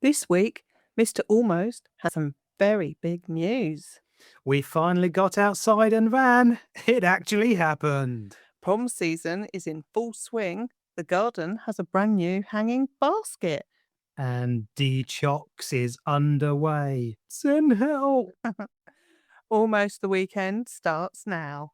This week, Mr. Almost has some very big news. We finally got outside and ran. It actually happened. Prom season is in full swing. The garden has a brand new hanging basket. And D-Chocks is underway. Send help. Almost the weekend starts now.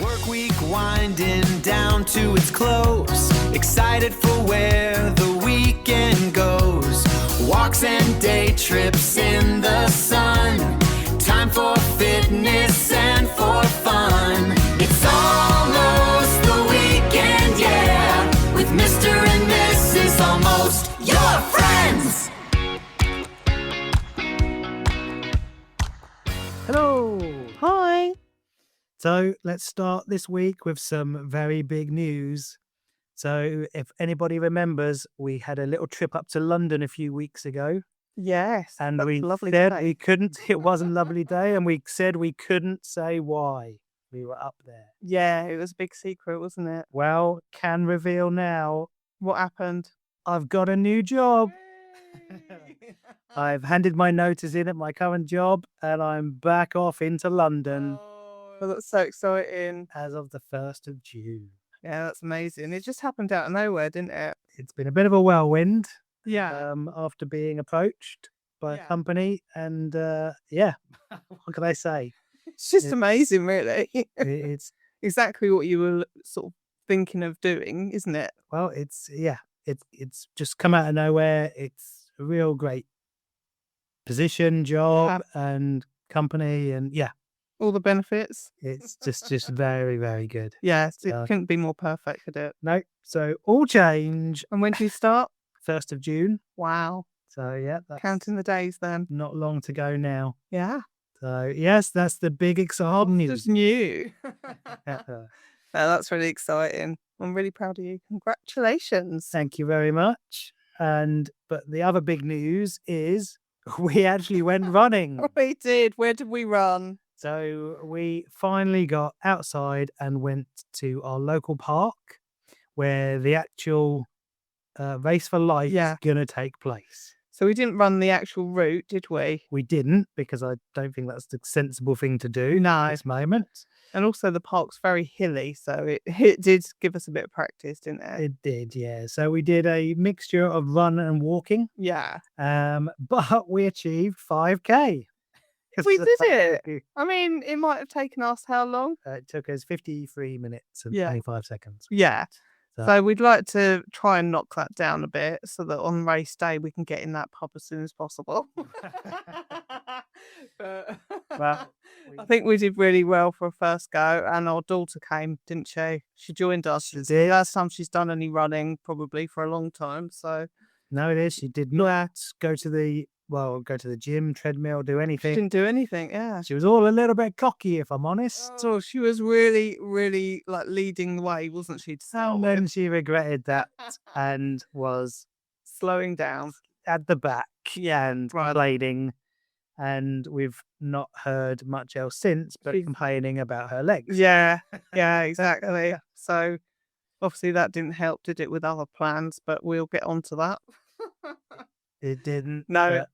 Work week winding down to its close. Excited for where the weekend goes. Walks and day trips in the sun. Time for fitness and for fun. It's almost the weekend, yeah. With Mr. and Mrs. Almost, your friends. Hello. Hi. So let's start this week with some very big news. So if anybody remembers, we had a little trip up to London a few weeks ago. Yes. And that's we a lovely said day. we couldn't, it wasn't a lovely day, and we said we couldn't say why we were up there. Yeah, it was a big secret, wasn't it? Well, can reveal now, What happened? I've got a new job. I've handed my notice in at my current job and I'm back off into London Well, that's so exciting. as of the 1st of June. Yeah, that's amazing. It just happened out of nowhere, didn't it? It's been a bit of a whirlwind Yeah. after being approached by a Yeah. company, and yeah, what can I say? It's just It- amazing, really. It's Exactly what you were sort of thinking of doing, isn't it? well, it's just come out of nowhere. It's a real great position, job, and company, and yeah, All the benefits. it's just very, very good. Yes, it Yeah. couldn't be more perfect, could it? No, so all change And when do you start? 1st of June. Wow. So yeah, that's Counting the days then. not long to go now. Yeah. So yes, that's the big exciting Just news. new. That's really exciting. I'm really proud of you. Congratulations. Thank you very much. But the other big news is we actually went running. We did. Where did we run? So we finally got outside and went to our local park where the actual race for life is going to take place. So we didn't run the actual route, did we? We didn't, because I don't think that's the sensible thing to do No. at this moment. And also the park's very hilly, so it did give us a bit of practice, didn't it? It did, yeah. So we did a mixture of run and walking, Yeah. but we achieved 5K. We did it. I mean, it might have taken us how long? It took us 53 minutes and Yeah. 25 seconds. Yeah. So- So we'd like to try and knock that down a bit so that on race day we can get in that pub as soon as possible. But Well, I think we did really well for a first go, and our daughter came, didn't she? She joined us. She It's the did. first time she's done any running probably for a long time. So No, it is. She did not go to the gym, treadmill, do she anything. didn't do anything. Yeah. She was all a little bit cocky, if I'm honest. So she was really, really like leading the way, wasn't she? To start And with? then she regretted that and was Slowing down. at the back and Right. complaining. And we've not heard much else since, but She's- complaining about her legs. Yeah, yeah, exactly. So obviously that didn't help, did it, with other plans? But we'll get onto that. It didn't. No,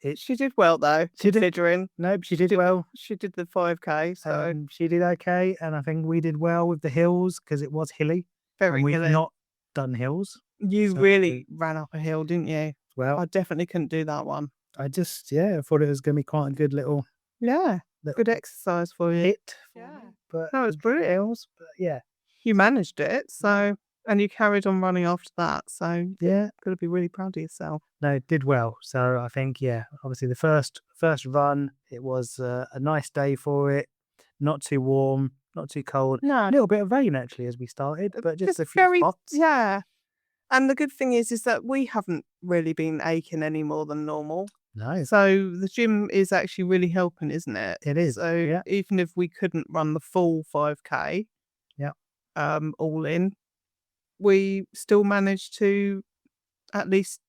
but she did well though. She did. Considering Nope, she did well. she did the 5K, so She did okay, and I think we did well with the hills because it was hilly. very And we've hilly. not done hills. You so- really ran up a hill, didn't you? Well, I definitely couldn't do that one. I just I thought it was going to be quite a good little Yeah, good exercise for you. hit. for Yeah. me, but No, it's brilliant. hills. But yeah, You managed it, so and you carried on running after that. So yeah. got to be really proud of yourself. No, it did well. So I think obviously the first run, it was a nice day for it. Not too warm, not too cold. No, A little bit of rain actually as we started, but just a few very spots. yeah. And the good thing is that we haven't really been aching any more than normal. No, So the gym is actually really helping, isn't it? it is. So yeah. even if we couldn't run the full 5K, Yeah. all in, we still managed to at least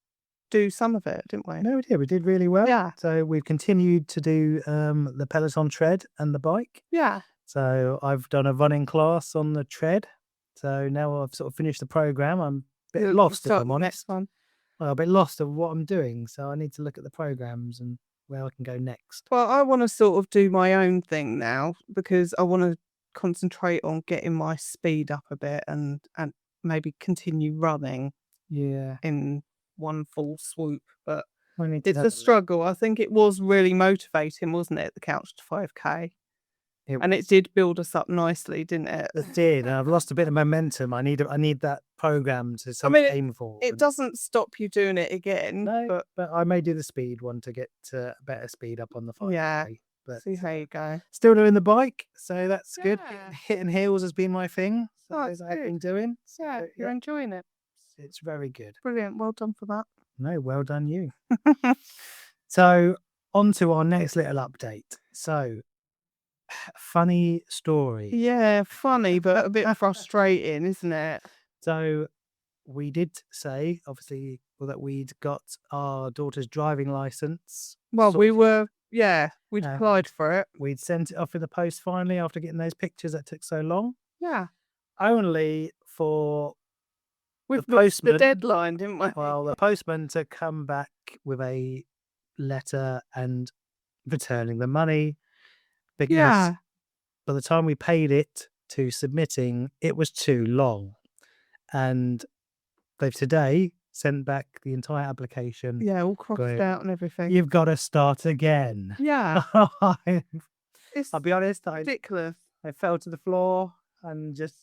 do some of it, didn't we? No, we did. We did really well. Yeah. So we've continued to do the Peloton tread and the bike. Yeah. So I've done a running class on the tread. So now I've sort of finished the program. I'm a bit lost, if Start I'm the honest. next one. a bit lost of what I'm doing, so I need to look at the programs and where I can go next. Well, I want to sort of do my own thing now because I want to concentrate on getting my speed up a bit and maybe continue running Yeah, in one full swoop. But I need to it's have a struggle. I think it was really motivating, wasn't it? The Couch to 5K. And it did build us up nicely, didn't it? It did. And I've lost a bit of momentum. I need that program to aim for. It doesn't stop you doing it again. No, but I may do the speed one to get better speed up on the 5K. Yeah. But See how you go. still doing the bike, so that's good. Yeah. Hitting heels has been my thing. So Oh, that's it's what I've good. been doing. Yeah, So, you're enjoying it. it's very good. Brilliant. Well done for that. No, well done you. So on to our next little update. So funny story. Yeah, funny, but a bit frustrating, isn't it? So we did say, obviously, that we'd got our daughter's driving license. Well, we sorted. we'd applied for it. We'd sent it off in the post finally after getting those pictures that took so long. Yeah. Only for With the postman. the deadline, didn't we? Well, the postman to come back with a letter and returning the money because Yeah. by the time we paid it to submitting, it was too long. And they've today sent back the entire application. Yeah, all crossed Great. out and everything. You've got to start again. Yeah. It's I'll be honest, I ridiculous. fell to the floor and just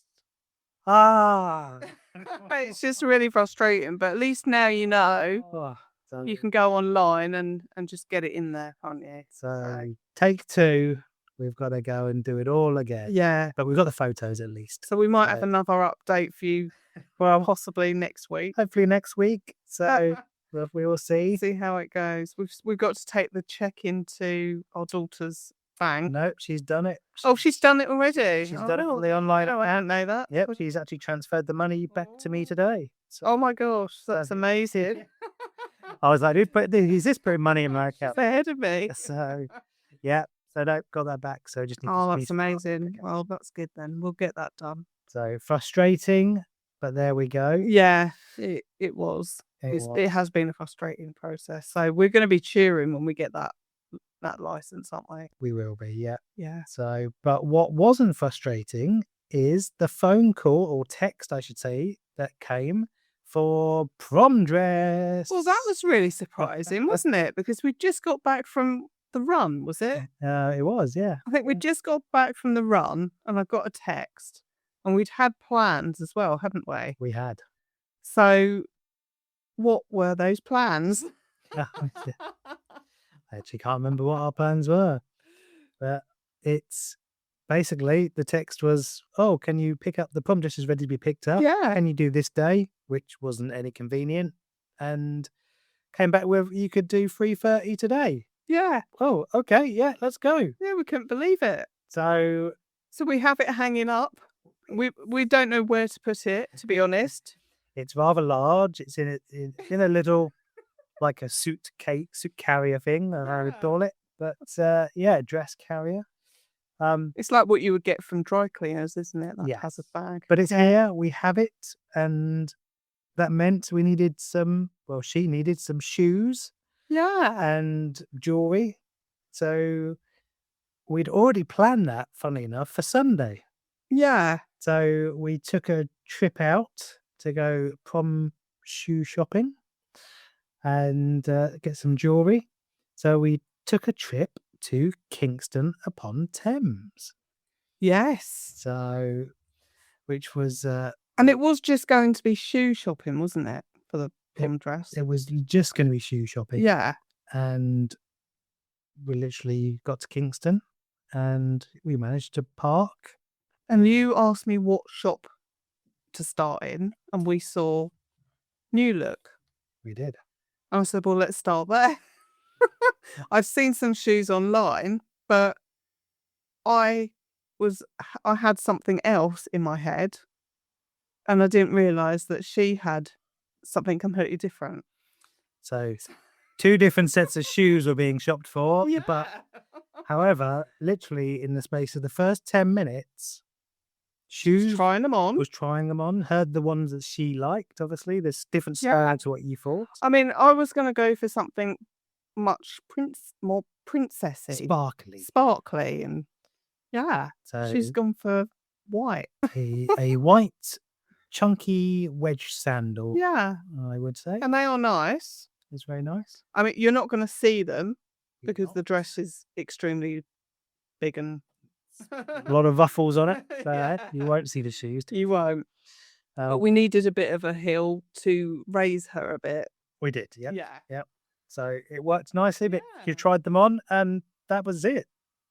It's just really frustrating, but at least now you know so, you can go online and just get it in there, can't you? so take 2. We've got to go and do it all again. Yeah. But we've got the photos at least. So we might have another update for you, well, possibly next week. Hopefully next week. So we will see. See how it goes. We've got to take the check into our daughter's bank. Nope, she's done it. Oh, she's done it already. She's done it on the online. No, I didn't know that. Yep, she's actually transferred the money back to me today. So Oh my gosh, that's amazing. I was like, who's this putting money in my account? Ahead of me. So, yeah, so I got that back. So just need Oh, to that's amazing. Well, that's good then. We'll get that done. So frustrating, but there we go. Yeah, it was. It has been a frustrating process. So we're going to be cheering when we get that license, aren't we? We will be, yeah. Yeah. So, but what wasn't frustrating is the phone call or text, I should say, that came for prom dress. Well, that was really surprising, wasn't it? Because we just got back from the run, was it? It was, yeah. I think we just got back from the run and I got a text and we'd had plans as well, hadn't we? We had. So what were those plans? I actually can't remember what our plans were, but it's basically the text was, "Oh, can you pick up the prom dress is ready to be picked up? Yeah. Can you do this day?" Which wasn't any convenient, and came back with you could do 3:30 today. Yeah. Oh, okay, yeah, let's go. Yeah, we couldn't believe it. So we have it hanging up. We don't know where to put it, to be honest. it's rather large. It's in a little like a suit carrier thing, I would call it. But yeah, dress carrier. It's like what you would get from dry cleaners, isn't it? That has a Yes. bag. But it's here, we have it, and that meant we needed she needed some shoes Yeah. and jewellery. So we'd already planned that, funnily enough, for Sunday. Yeah. So we took a trip out to go prom shoe shopping and get some jewellery. So we took a trip to Kingston upon Thames. Yes. So, which was And it was just going to be shoe shopping, wasn't it? For the prom dress. it was just going to be shoe shopping. Yeah. And we literally got to Kingston and we managed to park. And you asked me what shop to start in, and we saw New Look. We did. I said, well, let's start there. I've seen some shoes online, but I had something else in my head, and I didn't realise that she had something completely different. So 2 different sets of shoes were being shopped for. Yeah. But however, literally in the space of the first 10 minutes, shoes. Trying them on. Was trying them on. Heard the ones that she liked. Obviously, there's different Yeah. styles to what you thought. I mean, I was going to go for something much more princessy, Sparkly. and yeah, So she's gone for white. a white, chunky wedge sandal. Yeah, I would say and they are nice. it's very nice. I mean, you're not going to see them You're because the not. dress is extremely big and A lot of ruffles on it. So Yeah. you won't see the shoes. You won't. But Um, we needed a bit of a heel to raise her a bit. we did, yeah. Yeah. So it worked nicely, but Yeah. you tried them on, and that was it.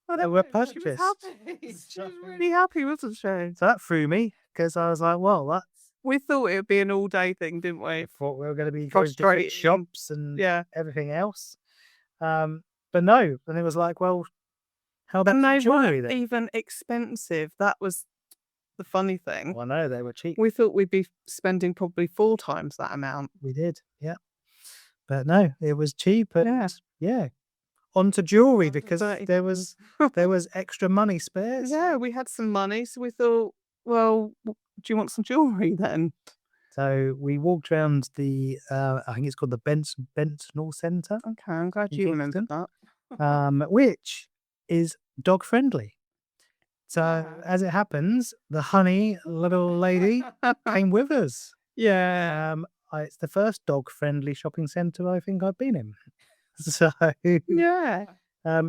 I They don't were know, she was purchased. happy. She was really happy, wasn't she? So that threw me because I was like, well, that's. We thought it would be an all-day thing, didn't we? I thought we were going to be going to different Frustrating. shops and Yeah. everything else. But no. And it was like, well, how about And the they jewellery weren't then? even expensive. That was the funny thing. Well, no, they were cheap. We thought we'd be spending probably 4 times that amount. We did, yeah. But no, it was cheap. And Yeah. on to jewellery On to because dirty there was extra money spares. Yeah, we had some money, so we thought, well, do you want some jewellery then? So we walked around the, I think it's called the Bentall Centre, Okay, I'm glad In you remembered Kingston. that. which is dog friendly. So Yeah. as it happens, the honey little lady came with us. Yeah. It's the first dog friendly shopping centre I think I've been in. So Yeah.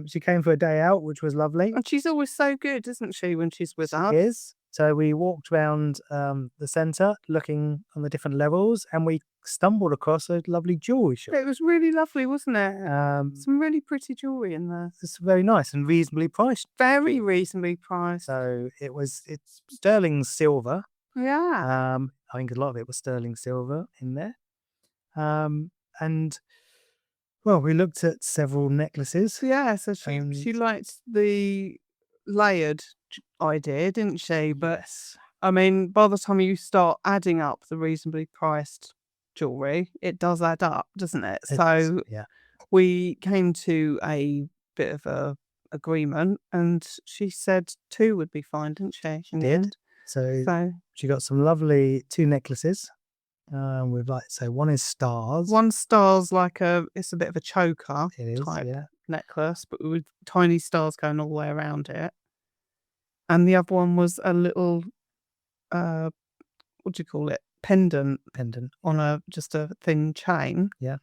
she came for a day out, which was lovely. And she's always so good, isn't she, when she's with She us? is. So we walked around the centre looking on the different levels, and we stumbled across a lovely jewellery shop. It was really lovely, wasn't it? Um, Some really pretty jewellery in there. it's very nice and reasonably priced. Very reasonably priced. So it's sterling silver. Yeah. I think a lot of it was sterling silver in there. And well, we looked at several necklaces. Yeah, so she And- liked the layered idea, didn't she? But I mean, by the time you start adding up the reasonably priced jewellery, it does add up, doesn't it? It So is, yeah. we came to a bit of a agreement, and she said 2 would be fine, didn't she? in the did. end? So So she got some lovely 2 necklaces. With one is stars. one star's like it's a bit of a choker It is, type yeah. necklace, but with tiny stars going all the way around it. And the other one was a little, what do you call it? Pendant on just a thin chain. Yeah.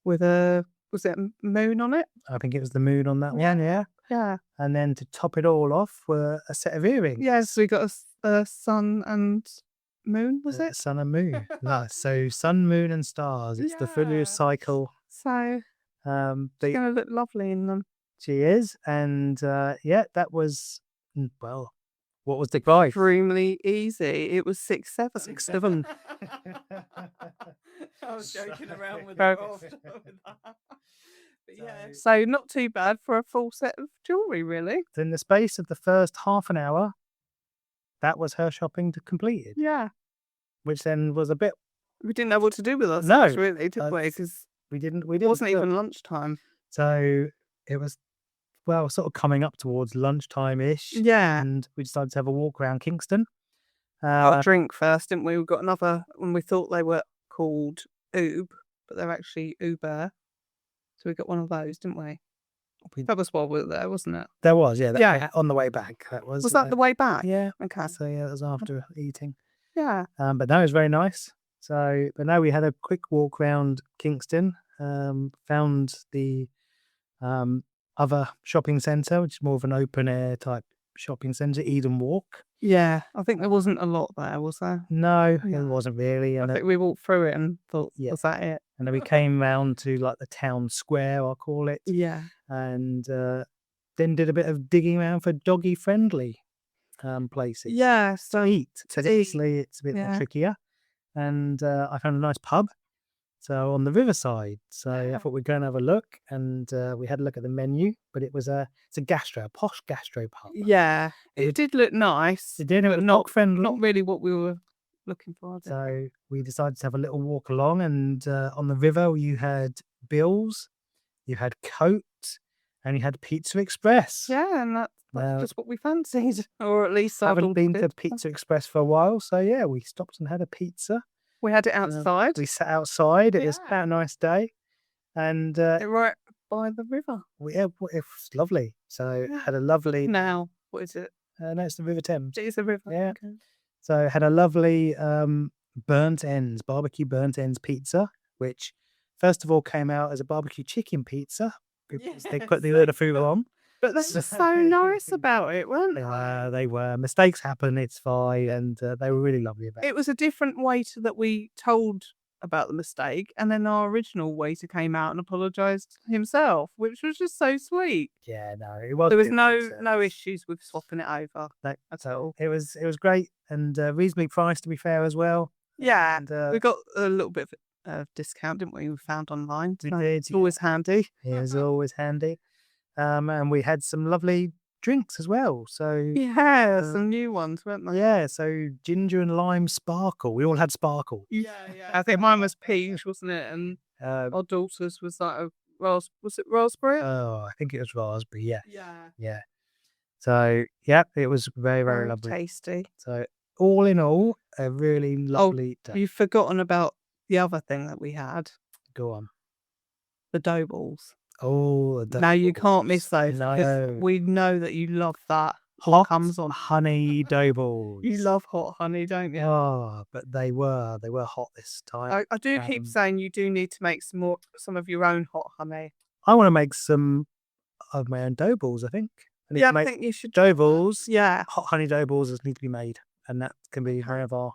With was it a moon on it? I think it was the moon on that one. Yeah. Yeah. And then to top it all off were a set of earrings. Yes, we got a sun and moon, was it? Sun and moon. No, so sun, moon, and stars. It's the full Yeah. cycle. So They, it's going to look lovely in them. she is, and that was well. What was the price? Extremely easy. It was 6-7. 6-7. I was joking around with So- it after with that. But yeah, so not too bad for a full set of jewellery, really. So in the space of the first half an hour, that was her shopping completed, Yeah. which then was a bit. We didn't know what to do with us, No, really, did we? that's- Because We didn't. it wasn't do it. even lunchtime. So it was, well, sort of coming up towards lunchtime ish. Yeah. And we decided to have a walk around Kingston. Got a drink first, didn't we? We got another one. We thought they were called Oob, but they're actually Uber. So we got one of those, didn't we? That was while we were there, wasn't it? There was, yeah. Yeah. On the way back. That was. Was that the way back? Yeah. Okay. So yeah, that was after eating. Yeah. But no, it was very nice. So, but no, we had a quick walk around Kingston. Found the other shopping centre, which is more of an open air type shopping centre, Eden Walk. Yeah. I think there wasn't a lot there, was there? No, it No. wasn't really. I And, think we walked through it and thought, Yeah. was that it? and then we came round to like the town square, I'll call it, Yeah. and then did a bit of digging around for doggy friendly places. Yeah. So To eat. to eat. Obviously, it's a bit more Yeah. trickier. And I found a nice pub. So on the riverside. So I Yeah. thought we'd go and have a look. And we had a look at the menu, but it's a posh gastro pub. Yeah. It- It did look nice. It did, it but was not dog friendly. Not really what we were looking for. I don't think. So we decided to have a little walk along, and on the river you had bills, you had coat, and you had Pizza Express. Yeah, and that's Now- just what we fancied, or at least I our haven't daughter been to did. Pizza Express for a while, so yeah, we stopped and had a pizza. We had it outside. We sat outside. It was Yeah. quite a nice day, and Right by the river. it was lovely. So Yeah. had a lovely. Now, what is it? No, it's the River Thames. It is a river. Yeah. Okay. So had a lovely barbecue burnt ends pizza, which first of all came out as a barbecue chicken pizza. Because they put the other food on. But they were so nice about it, weren't they? They were. Mistakes happen. It's fine, and they were really lovely about it. It was a different waiter that we told about the mistake, and then our original waiter came out and apologised himself, which was just so sweet. Yeah, no, it was. There was different, no issues with swapping it over No, at all. it was great and reasonably priced, to be fair, as well. Yeah, And we got a little bit of discount, didn't we? We found online. we So did. it's always handy. It was always handy. And we had some lovely drinks as well. So Yeah, some new ones, weren't they? yeah, so ginger and lime sparkle. We all had sparkle. Yeah. I think mine was peach, wasn't it? And Uh, our daughter's was like a was it raspberry? oh, I think it was raspberry. Yeah, Yeah. yeah. So yeah, it was very, very lovely. tasty. So all in all, a really lovely day. You've forgotten about the other thing that we had, Go on. the dough balls. Oh, Now you can't miss those. 'cause No. We know that you love that. Hot comes on. honey dough balls. You love hot honey, don't you? Oh, but they were hot this time. I do keep Um, saying you do need to make some of your own hot honey. I want to make some of my own dough balls. I think. I need Yeah, to I make think you should. dough balls. Yeah, Hot honey dough balls need to be made, and that can be Okay. one of our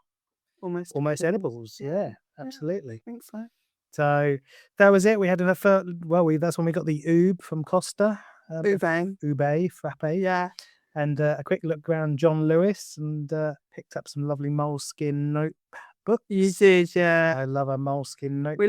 almost almost edibles. Yeah, Yeah, yeah. absolutely. I think so. So that was it. We had enough. That's when we got the oob from Costa. Ube. Ube frappe. Yeah. And a quick look around John Lewis and picked up some lovely moleskin notebooks. You did, yeah. I love a moleskin notebook.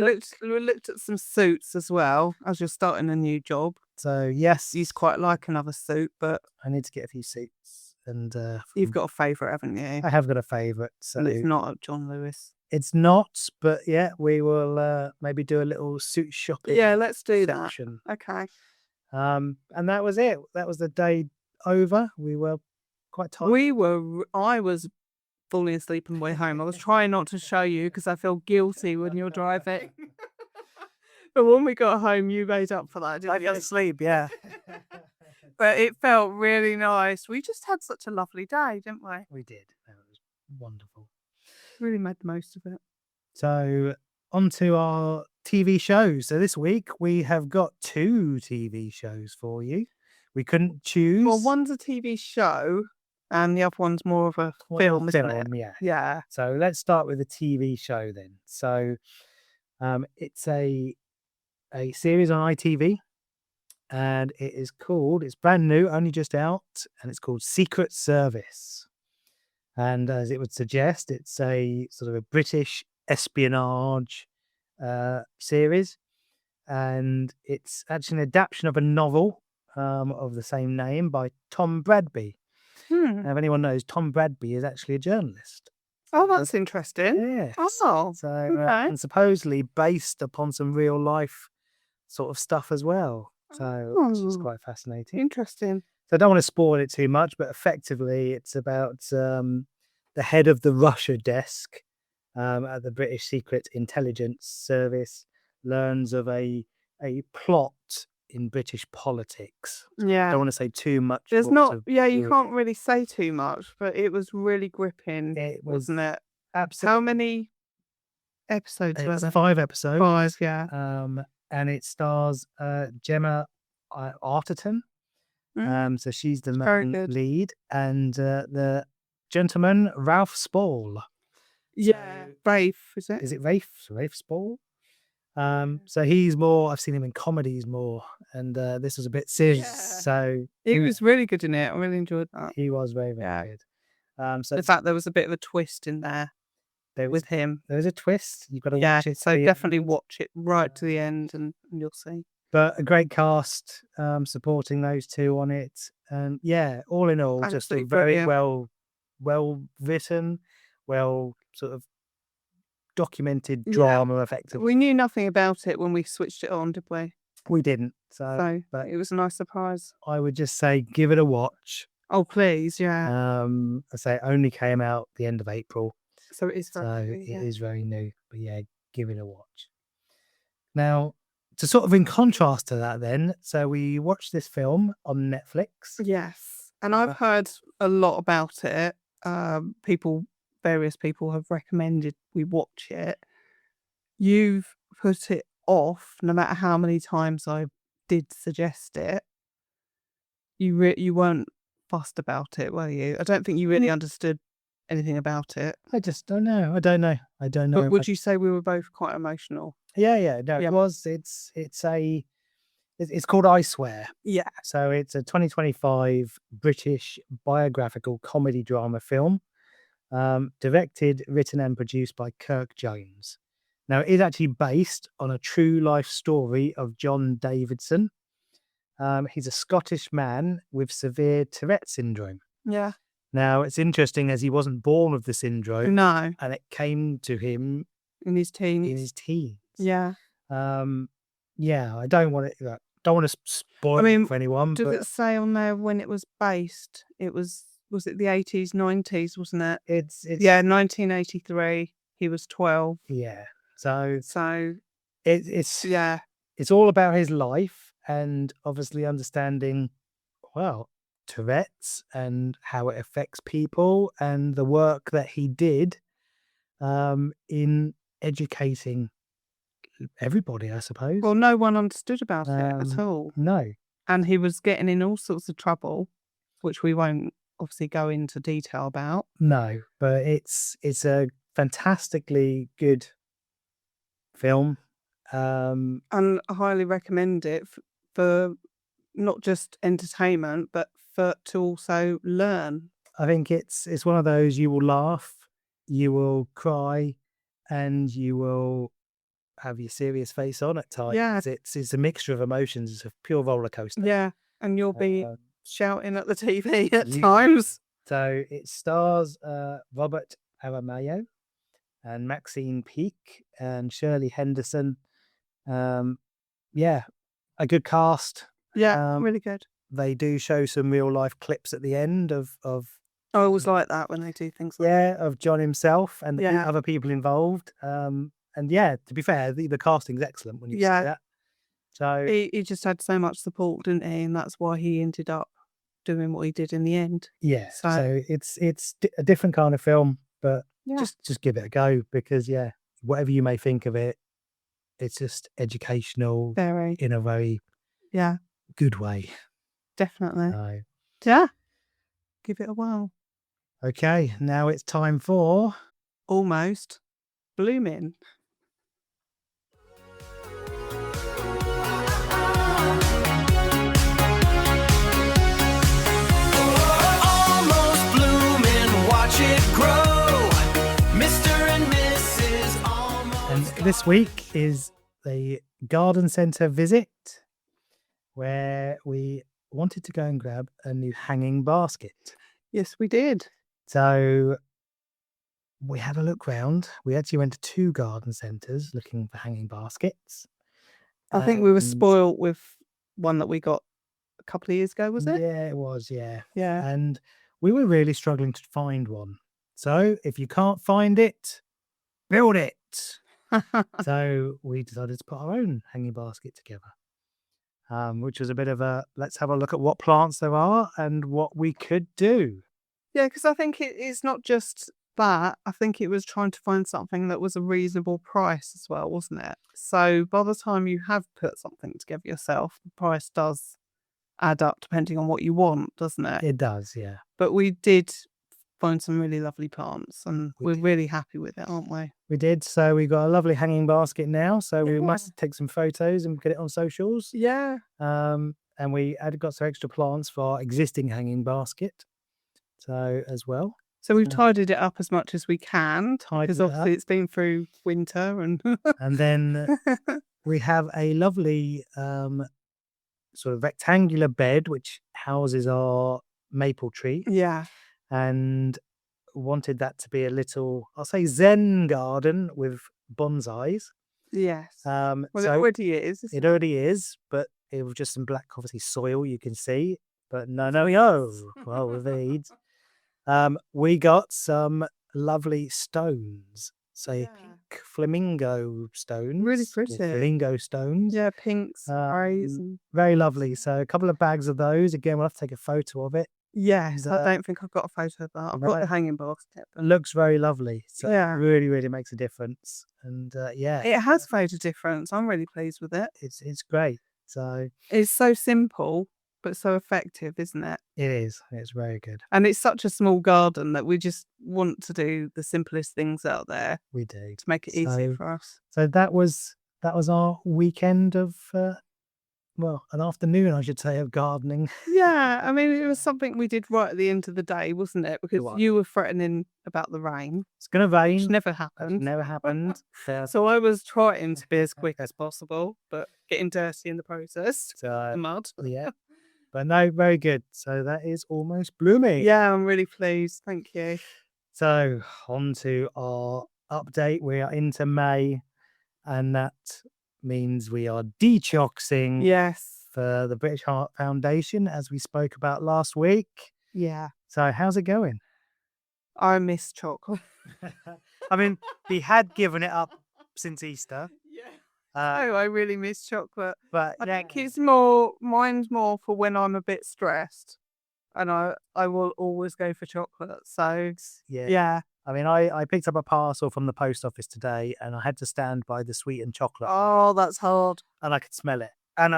We looked at some suits as well, as you're starting a new job. So yes, You'd quite like another suit, but I need to get a few suits. And you've got a favourite, haven't you? I have got a favourite. So And it's not at John Lewis. it's not, but yeah, we will maybe do a little suit shopping. Yeah, let's do that. section. Okay. And that was it. That was the day over. We were quite tired. I was falling asleep on the way home. I was trying not to show you because I feel guilty when you're driving. But when we got home, you made up for that, I didn't fell you? asleep. Yeah. But it felt really nice. We just had such a lovely day, didn't we? We did. That was wonderful. Really made the most of it. So on to our TV shows. So this week we have got 2 TV shows for you. We couldn't choose. Well, one's a TV show and the other one's more of a film, isn't it? Yeah. Yeah. So let's start with the TV show then. So it's a series on ITV, and it's brand new, only just out, and it's called Secret Service. And as it would suggest, it's a sort of a British espionage series, and it's actually an adaptation of a novel of the same name by Tom Bradby. Now, if anyone knows, Tom Bradby is actually a journalist. Oh, that's interesting. Yes. Oh, So, okay. and supposedly based upon some real life sort of stuff as well. So, which is Oh. quite fascinating. Interesting. So, I don't want to spoil it too much, but effectively, it's about the head of the Russia desk at the British Secret Intelligence Service learns of a plot in British politics. I Yeah. don't want to say too much. There's more not, to yeah, you ruin can't really say too much, but it was really gripping, It was wasn't it? absolutely. How many episodes were It's there? 5 episodes. 5, yeah. And it stars Gemma Arterton. So she's the very main good. lead, and the gentleman Ralph Spall. Yeah. Brave, is it? Is it Rafe Spall? So he's more. I've seen him in comedies more, and this was a bit serious. Yeah. So He was really good in it. I really enjoyed that. he was very, very Yeah. good. So In fact, there was a bit of a twist in there there was with him. a twist. You've got to Yeah, watch it. so to the definitely end. watch it right to the end and you'll see. But a great cast supporting those two on it, and yeah, all in all, just a Absolutely very brilliant. well written, well sort of documented Yeah. drama, effectively. We knew nothing about it when we switched it on, did we? We didn't. So but it was a nice surprise. I would just say give it a watch. Oh, please, yeah. I say it only came out the end of April, So it is so very new, it yeah. is very new. But yeah, give it a watch. Now, to sort of in contrast to that, then, so we watched this film on Netflix. Yes, and I've heard a lot about it. Various people have recommended we watch it. You've put it off, no matter how many times I did suggest it. You weren't fussed about it, were you? I don't think you really understood anything about it. I just don't know. I don't know. But would you say we were both quite emotional? Yeah. No, Yeah. it was. It's called I Swear. Yeah. So it's a 2025 British biographical comedy drama film, directed, written, and produced by Kirk Jones. Now, it is actually based on a true life story of John Davidson. He's a Scottish man with severe Tourette syndrome. Yeah. Now, it's interesting as he wasn't born with the syndrome, No, and it came to him in his teens. in his teens. Yeah. Yeah, I don't want to spoil it for anyone. Did but it say on there when it was based? It was it the 80s, 90s, wasn't it? it's 1983. He was 12. yeah. So So it's yeah, it's all about his life and obviously understanding, well, Tourette's and how it affects people and the work that he did in educating everybody, I suppose. well, no one understood about it at all, No. and he was getting in all sorts of trouble, which we won't obviously go into detail about. No, but it's a fantastically good film. And I highly recommend it for not just entertainment, but to also learn. I think it's one of those you will laugh, you will cry, and you will have your serious face on at times. Yeah. It's a mixture of emotions. It's a pure roller coaster. Yeah, and you'll be shouting at the TV at you- times. So it stars Robert Aramayo and Maxine Peake and Shirley Henderson. Yeah, a good cast. Yeah, really good. They do show some real life clips at the end of I always like that when they do things like of John himself and the Yeah. other people involved. And yeah, to be fair, the casting's excellent when you see Yeah. that. So he just had so much support, didn't he? And that's why he ended up doing what he did in the end. yeah, So- so it's a different kind of film, but Yeah. just give it a go because whatever you may think of it, it's just educational Very. in a very Yeah, good way. definitely. So, Yeah. Give it a whirl. okay, now it's time for Almost blooming. Almost blooming, watch it grow. Mr. and Mrs. Almost. and this week is the garden centre visit where we wanted to go and grab a new hanging basket. Yes, we did. So we had a look round. We actually went to 2 garden centres looking for hanging baskets. I think we were And- spoilt with one that we got a couple of years ago, was it? Yeah, it was, yeah. Yeah. And we were really struggling to find one. So if you can't find it, build it. So we decided to put our own hanging basket together, which was a bit of a let's have a look at what plants there are and what we could do. Yeah, because I think it's not just that. I think it was trying to find something that was a reasonable price as well, wasn't it? So by the time you have put something together yourself, the price does add up depending on what you want, doesn't it? It does, yeah. But we did find some really lovely plants and We we're did. really happy with it, aren't we? We did. So we got a lovely hanging basket now. So we Yeah. must take some photos and get it on socials. Yeah. And we got some extra plants for our existing hanging basket. So as well. So we've So- tidied it up as much as we can Tidied because it obviously up. it's been through winter and And then we have a lovely sort of rectangular bed which houses our maple tree, yeah. and wanted that to be a little, I'll say, Zen garden with bonsais. Yes. Well, it So already is. it already is, but it was just some black, obviously, soil you can see. But no. Well, with these, we got some lovely stones. Say pink flamingo stones. Really or pretty. Flamingo stones. Yeah, pinks, greys. Um, And... Very lovely. So a couple of bags of those. Again, we'll have to take a photo of it. Yes, And, I don't think I've got a photo of that. I've got right. the hanging basket. It looks very lovely. So Yeah. it really, really makes a difference. And yeah, It has made a difference. I'm really pleased with it. it's great. So It's so simple, but so effective, isn't it? it is. It's very good. And it's such a small garden that we just want to do the simplest things out there We do. to make it easier for us. So that was our weekend of an afternoon, I should say, of gardening. Yeah, I mean, it was something we did right at the end of the day, wasn't it? Because was. you were threatening about the rain, It's gonna rain. which never It's happened. never happened. So I was trying to be as quick as possible, but getting dirty in the process. The mud. Yeah. But no, very good. So that is almost blooming. Yeah, I'm really pleased. Thank you. So on to our update. We are into May, and that means we are dechoxing Yes. for the British Heart Foundation, as we spoke about last week. Yeah. So how's it going? I miss chocolate. I mean, we had given it up since Easter. Yeah. Uh, Oh, I really miss chocolate. but I think it's mine's more for when I'm a bit stressed, and I will always go for chocolate. So yeah. I mean, I picked up a parcel from the post office today, and I had to stand by the sweetened chocolate, Oh, that's hard. and I could smell it. And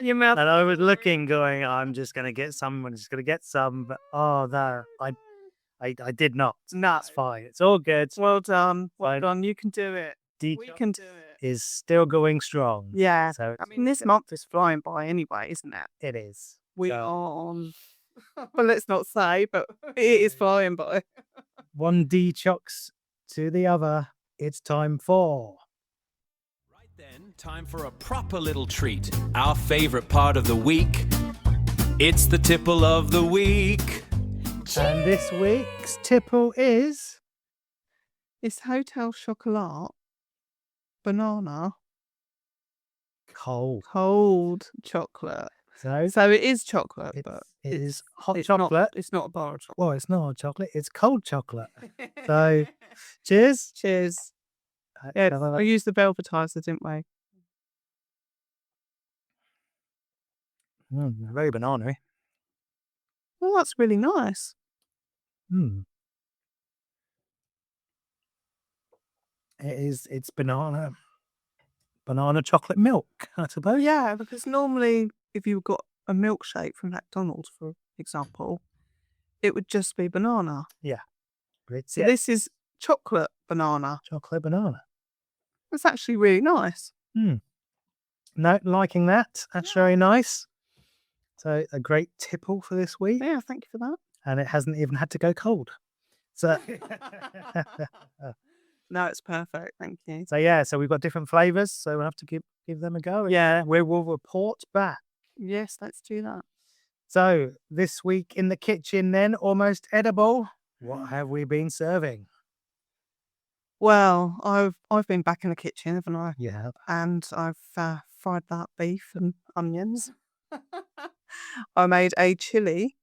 Your mouth. and I was looking, going, I'm just gonna get some. I'm just gonna get some. But oh no, I did not. No. It's fine. It's all good. Well done. Well Fine. done. You can do it. We Detox can do it. is still going strong. Yeah. So I mean, this month is flying by anyway, isn't it? it is. We So, are on. Well, let's not say, but it is flying by. one detox to the other. It's time for. Right then, time for a proper little treat. Our favourite part of the week. It's the tipple of the week. And this week's tipple is It's Hotel Chocolat banana cold chocolate. So it is chocolate, but it is hot it's chocolate. It's not a bar of chocolate. Well, it's not hot chocolate. It's cold chocolate. So, cheers. Cheers. Yeah, we used the velvetizer, didn't we? Very banana-y. Well, that's really nice. It's banana chocolate milk, I suppose. Yeah, because normally if you got a milkshake from McDonald's, for example, it would just be banana. So This is chocolate banana. chocolate banana. It's actually really nice. No, liking that. That's very nice. So a great tipple for this week. Yeah, thank you for that. And it hasn't even had to go cold. So No, it's perfect. Thank you. so we've got different flavours, so we'll have to give them a go. Yeah. We will report back. Yes, let's do that. So this week in the kitchen then, almost edible. What have we been serving? Well, I've been back in the kitchen, haven't I? Yeah. And I've fried that beef and onions. I made a chili,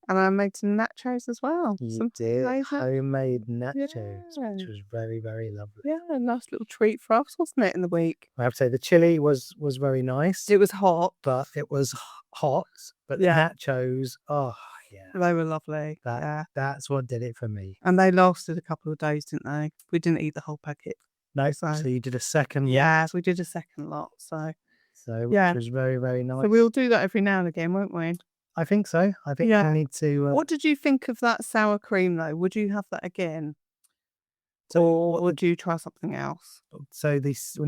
and I made some nachos as well. You Some did flavour. homemade nachos, Yeah. which was very, very lovely. Yeah, a nice little treat for us, wasn't it, in the week? I have to say the chili was very nice, It was hot. but it was hot. But Yeah. the nachos, oh yeah, They were lovely. Yeah. that's what did it for me. And they lasted a couple of days, didn't they? We didn't eat the whole packet. No, So- so you did a second. Yes, we did a second lot. So Which was very, very nice. so we'll do that every now and again, won't we? I think so. I think Yeah. I need to. What did you think of that sour cream, though? Would you have that again? So, Or would you try something else? when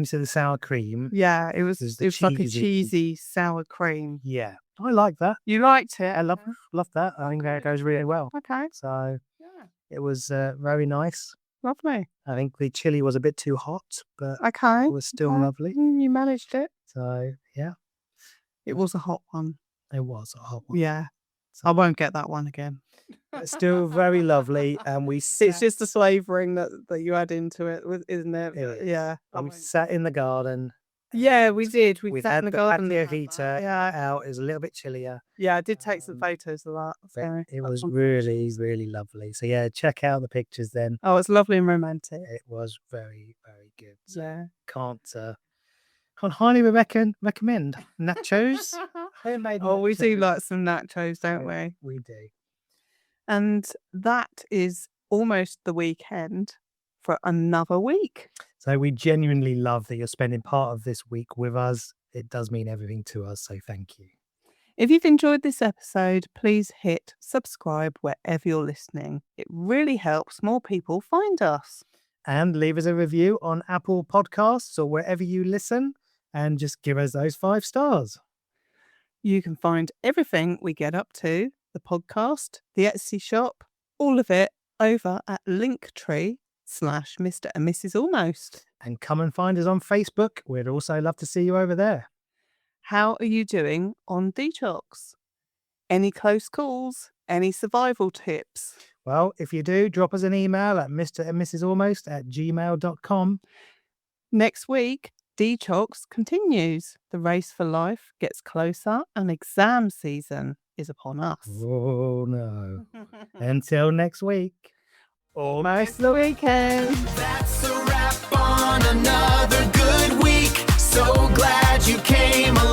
you say the sour cream, Yeah, it was There's it the was like a cheesy- cheesy sour cream. yeah, I like that. You liked it? I love that. I think that goes really well. Okay. So Yeah. it was very nice. Lovely. I think the chili was a bit too hot, but Okay. it was still okay. lovely. You managed it. So yeah, It was a hot one. it was a hot one. Yeah. I won't get that one again. It's still very lovely, and we It's sit. just the slavering that you add into it, isn't it? It is. Yeah. And we sat in the garden. Yeah, we did. We We've sat had in the the garden. patio heater Yeah. out. It was a little bit chillier. Yeah, I did take some Um, photos of that. But So it that's was one- really, really lovely. So yeah, check out the pictures then. Oh, it's lovely and romantic. It was very, very good. So Yeah. can't highly recommend nachos. Homemade Oh, we do nachos. like some nachos, don't we? We do. And that is almost the weekend for another week. So we genuinely love that you're spending part of this week with us. It does mean everything to us. So thank you. If you've enjoyed this episode, please hit subscribe wherever you're listening. It really helps more people find us. And leave us a review on Apple Podcasts or wherever you listen, and just give us those 5 stars. You can find everything we get up to, the podcast, the Etsy shop, all of it over at Linktree/Mr. and Mrs. Almost. And come and find us on Facebook. We'd also love to see you over there. How are you doing on detox? Any close calls? Any survival tips? Well, if you do, drop us an email at mrandmrsalmost@gmail.com. Next week, detox continues. The race for life gets closer and exam season is upon us. Oh no. Until next week. Almost the weekend. That's a wrap on another good week. So glad you came along.